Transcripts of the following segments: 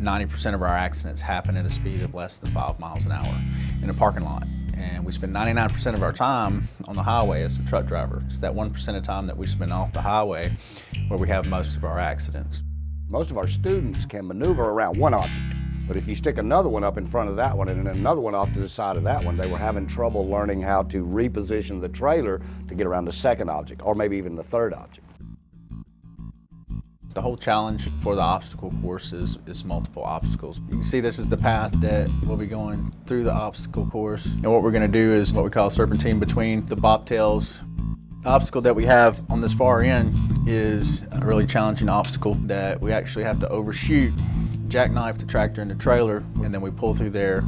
%90 of our accidents happen at a speed of less than 5 miles an hour in a parking lot. And we spend 99% of our time on the highway as a truck driver. It's that 1% of time that we spend off the highway where we have most of our accidents. Most of our students can maneuver around one object, but if you stick another one up in front of that one and then another one off to the side of that one, they were having trouble learning how to reposition the trailer to get around the second object, or maybe even the third object. The whole challenge for the obstacle course is multiple obstacles. You can see this is the path that we'll be going through the obstacle course. And what we're going to do is what we call serpentine between the bobtails. The obstacle that we have on this far end is a really challenging obstacle that we actually have to overshoot, jackknife the tractor and the trailer, and then we pull through there.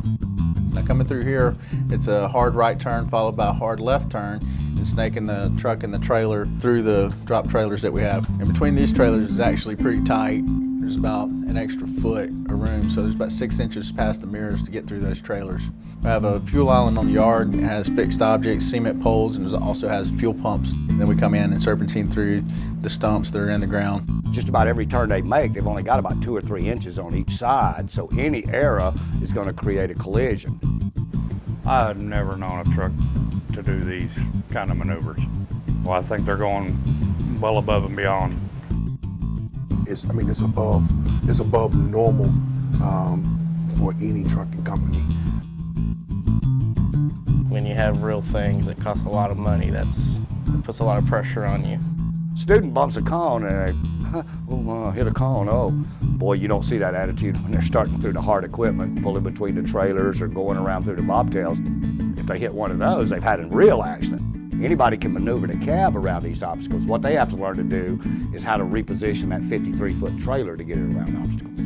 Now coming through here, it's a hard right turn followed by a hard left turn and snaking the truck and the trailer through the drop trailers that we have. And between these trailers is actually pretty tight. There's about an extra foot of room, so there's about 6 inches past the mirrors to get through those trailers. We have a fuel island on the yard. It has fixed objects, cement poles, and it also has fuel pumps. Then we come in and serpentine through the stumps that are in the ground. Just about every turn they make, they've only got about 2 or 3 inches on each side, so any error is going to create a collision. I had never known a truck to do these kind of maneuvers. Well, I think they're going well above and beyond. It's above normal for any trucking company. When you have real things that cost a lot of money, it puts a lot of pressure on you. Student bumps a cone and they hit a cone. Oh, boy, you don't see that attitude when they're starting through the hard equipment, pulling between the trailers or going around through the bobtails. If they hit one of those, they've had a real accident. Anybody can maneuver the cab around these obstacles. What they have to learn to do is how to reposition that 53-foot trailer to get it around obstacles.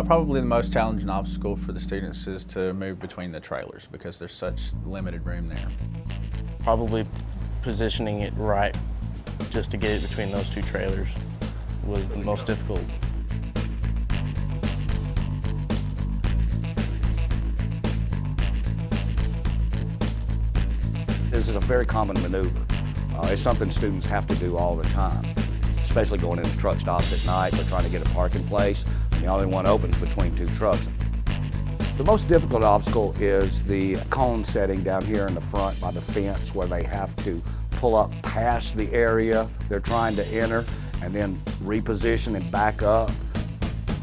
Probably the most challenging obstacle for the students is to move between the trailers because there's such limited room there. Probably positioning it right just to get it between those two trailers was the most difficult. This is a very common maneuver. It's something students have to do all the time, especially going into truck stops at night or trying to get a parking place. The only one opens between two trucks. The most difficult obstacle is the cone setting down here in the front by the fence where they have to pull up past the area they're trying to enter and then reposition and back up.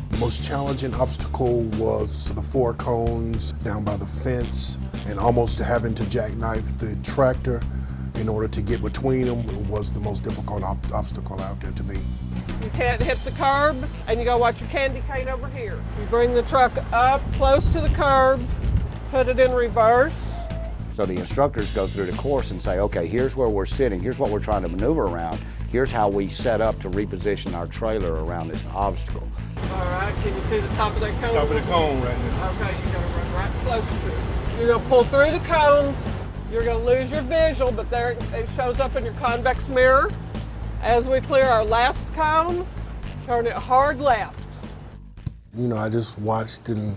The most challenging obstacle was the 4 cones down by the fence and almost having to jackknife the tractor in order to get between them was the most difficult obstacle out there to me. You can't hit the curb, and you gotta watch your candy cane over here. You bring the truck up close to the curb, put it in reverse. So the instructors go through the course and say, okay, here's where we're sitting, here's what we're trying to maneuver around, here's how we set up to reposition our trailer around this obstacle. All right, can you see the top of that cone? Top of the cone right there. Okay, you gotta run right close to it. You're gonna pull through the cones, you're gonna lose your visual, but there it shows up in your convex mirror. As we clear our last cone, turn it hard left. You know, I just watched, and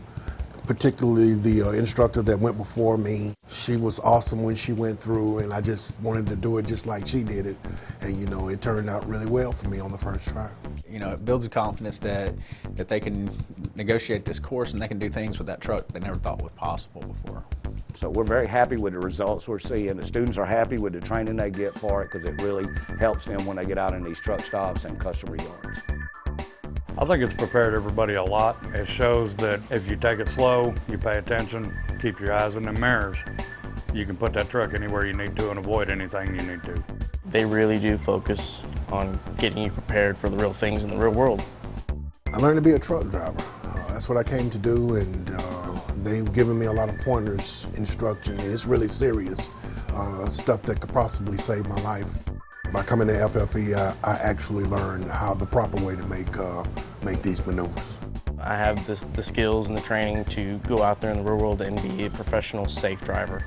particularly the instructor that went before me, she was awesome when she went through, and I just wanted to do it just like she did it. And you know, it turned out really well for me on the first try. You know, it builds a confidence that they can negotiate this course and they can do things with that truck they never thought was possible before. So we're very happy with the results we're seeing. The students are happy with the training they get for it because it really helps them when they get out in these truck stops and customer yards. I think it's prepared everybody a lot. It shows that if you take it slow, you pay attention, keep your eyes in the mirrors, you can put that truck anywhere you need to and avoid anything you need to. They really do focus on getting you prepared for the real things in the real world. I learned to be a truck driver. That's what I came to do, and they've given me a lot of pointers, instruction, and it's really serious stuff that could possibly save my life. By coming to FFE, I actually learned how the proper way to make these maneuvers. I have the skills and the training to go out there in the real world and be a professional, safe driver.